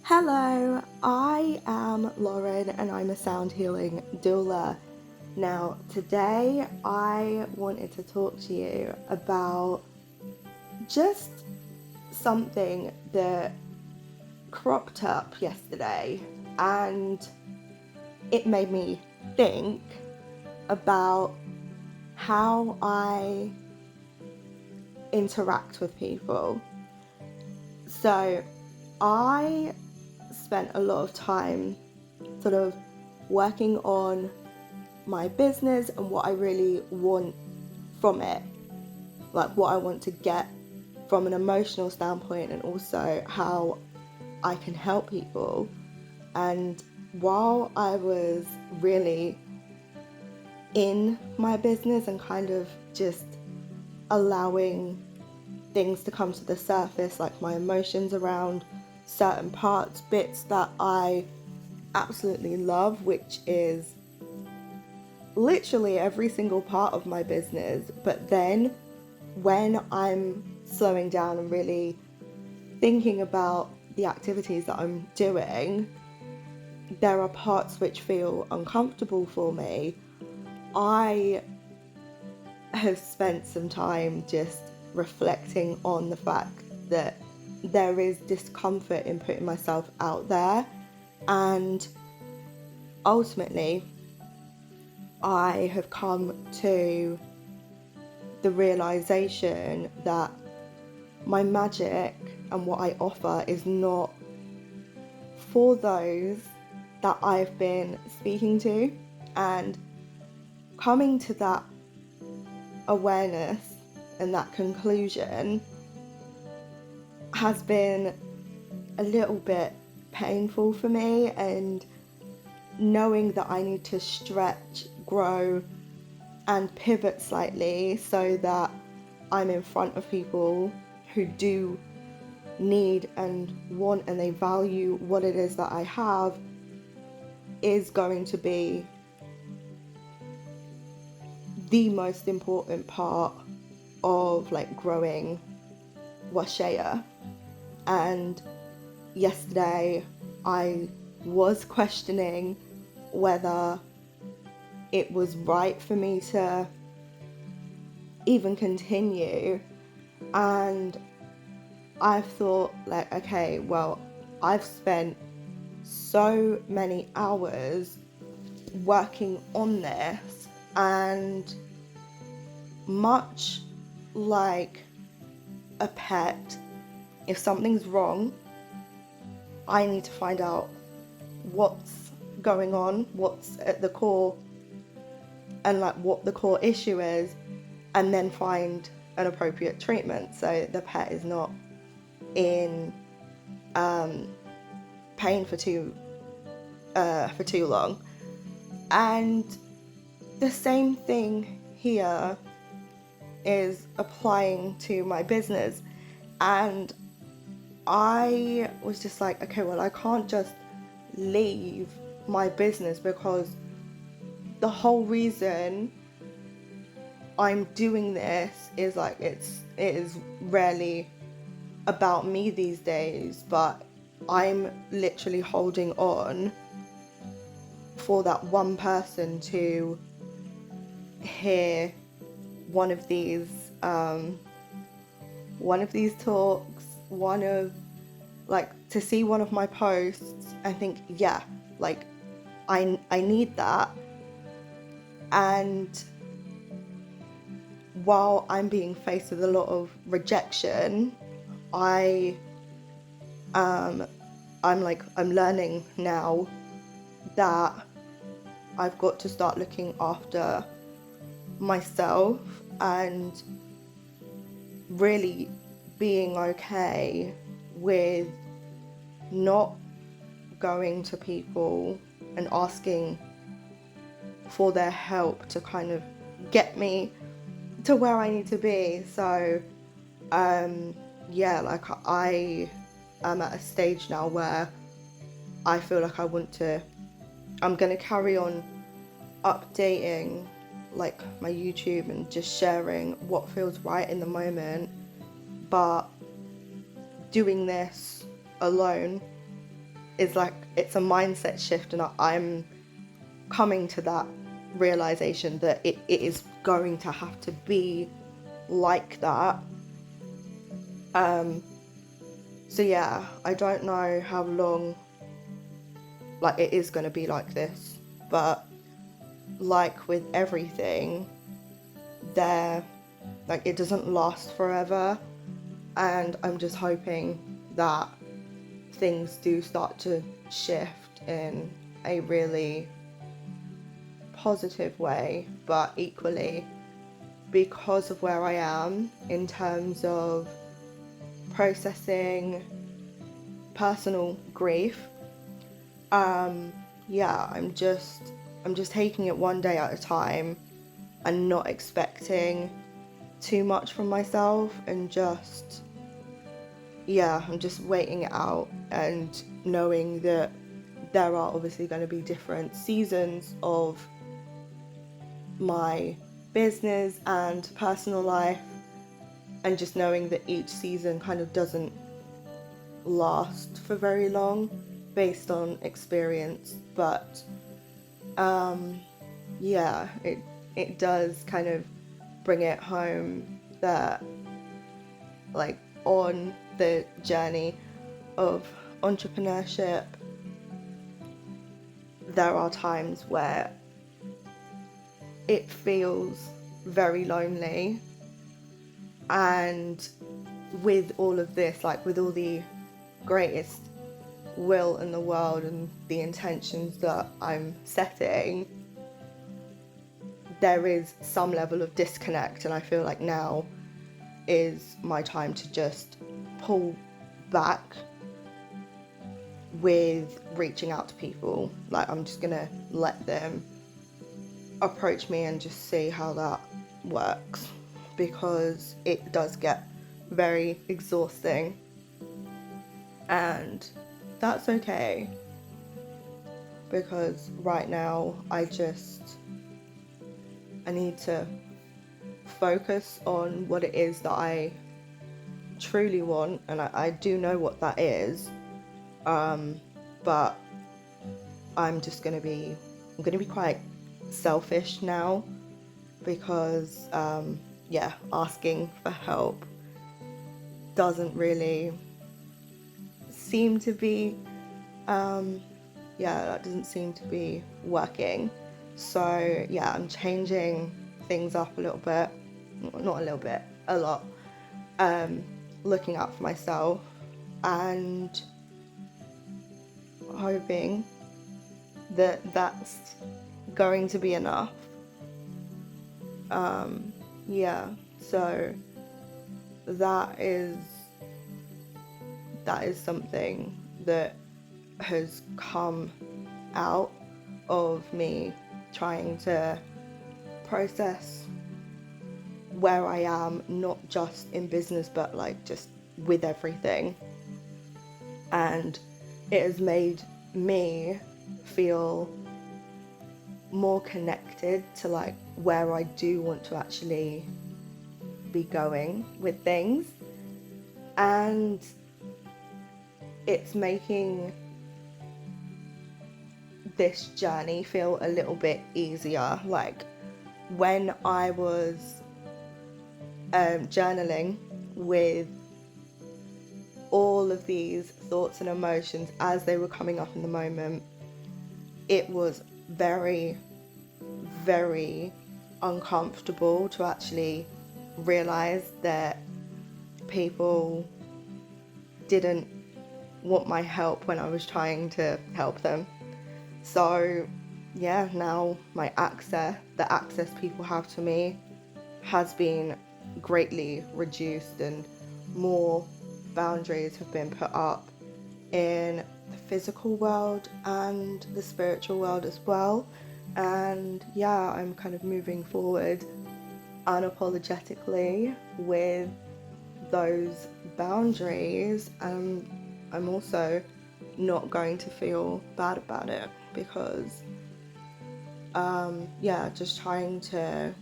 Hello, I am Lauren and I'm a sound healing doula. Now, today I wanted to talk to you about just something that cropped up yesterday, and it made me think about how I interact with people. So, I spent a lot of time sort of working on my business and what I really want from it, like what I want to get from an emotional standpoint, and also how I can help people. And while I was really in my business and kind of just allowing things to come to the surface, like my emotions around certain parts, bits that I absolutely love, which is literally every single part of my business. But then when I'm slowing down and really thinking about the activities that I'm doing, there are parts which feel uncomfortable for me. I have spent some time just reflecting on the fact that there is discomfort in putting myself out there, and ultimately I have come to the realization that my magic and what I offer is not for those that I've been speaking to. And coming to that awareness and that conclusion has been a little bit painful for me, and knowing that I need to stretch, grow, and pivot slightly so that I'm in front of people who do need and want and they value what it is that I have, is going to be the most important part of like growing Washea. And yesterday I was questioning whether it was right for me to even continue, and I've thought like, okay, well, I've spent so many hours working on this, and much like a pet, if something's wrong, I need to find out what's going on, what's at the core, and like what the core issue is, and then find an appropriate treatment so the pet is not in pain for too long. And the same thing here is applying to my business. And I was just like, okay, well, I can't just leave my business, because the whole reason I'm doing this is like, it is rarely about me these days, but I'm literally holding on for that one person to hear one of these talks, to see one of my posts and think, yeah, like I need that. And while I'm being faced with a lot of rejection, I'm learning now that I've got to start looking after myself and really being okay with not going to people and asking for their help to kind of get me to where I need to be. So I am at a stage now where I feel like I'm going to carry on updating like my YouTube and just sharing what feels right in the moment, but doing this alone is like, it's a mindset shift, and I'm coming to that realization that it is going to have to be like that. So yeah, I don't know how long like it is going to be like this, but like with everything, there, like, it doesn't last forever, and I'm just hoping that things do start to shift in a really positive way. But equally, because of where I am in terms of processing personal grief, yeah, I'm just taking it one day at a time and not expecting too much from myself, and just, yeah, I'm just waiting it out, and knowing that there are obviously going to be different seasons of my business and personal life, and just knowing that each season kind of doesn't last for very long based on experience. But yeah, it does kind of bring it home that, like, on the journey of entrepreneurship, there are times where it feels very lonely. And with all of this, like, with all the greatest will in the world and the intentions that I'm setting, there is some level of disconnect, and I feel like now is my time to just pull back with reaching out to people. Like, I'm just gonna let them approach me and just see how that works, because it does get very exhausting, and that's okay, because right now I need to focus on what it is that I truly want, and I do know what that is, but I'm gonna be quite selfish now, because yeah, asking for help doesn't really seem to be that doesn't seem to be working. So yeah, I'm changing things up a little bit, not a little bit, a lot, looking out for myself, and hoping that that's going to be enough. Yeah, so that is something that has come out of me trying to process where I am, not just in business, but like just with everything. And it has made me feel more connected to like where I do want to actually be going with things. And it's making this journey feel a little bit easier. Like, when I was journaling with all of these thoughts and emotions as they were coming up in the moment, it was very, very uncomfortable to actually realize that people didn't want my help when I was trying to help them. So yeah, now the access people have to me has been greatly reduced, and more boundaries have been put up in the physical world and the spiritual world as well. And yeah, I'm kind of moving forward unapologetically with those boundaries, and I'm also not going to feel bad about it, because just trying to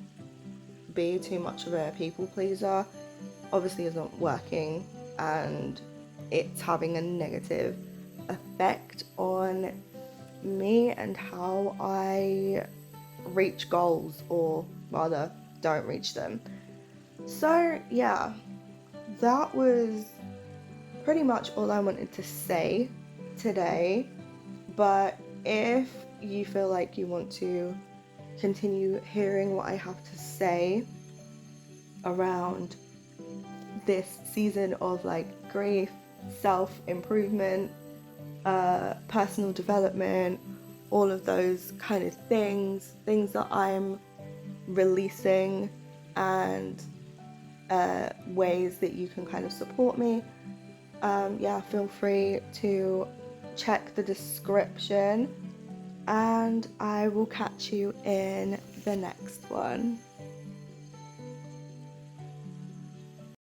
be too much of a people pleaser obviously isn't working, and it's having a negative effect on me and how I reach goals, or rather don't reach them. So yeah, that was pretty much all I wanted to say today. But if you feel like you want to continue hearing what I have to say around this season of like grief, self-improvement, personal development, all of those kind of things that I'm releasing, and ways that you can kind of support me, yeah, feel free to check the description, and I will catch you in the next one.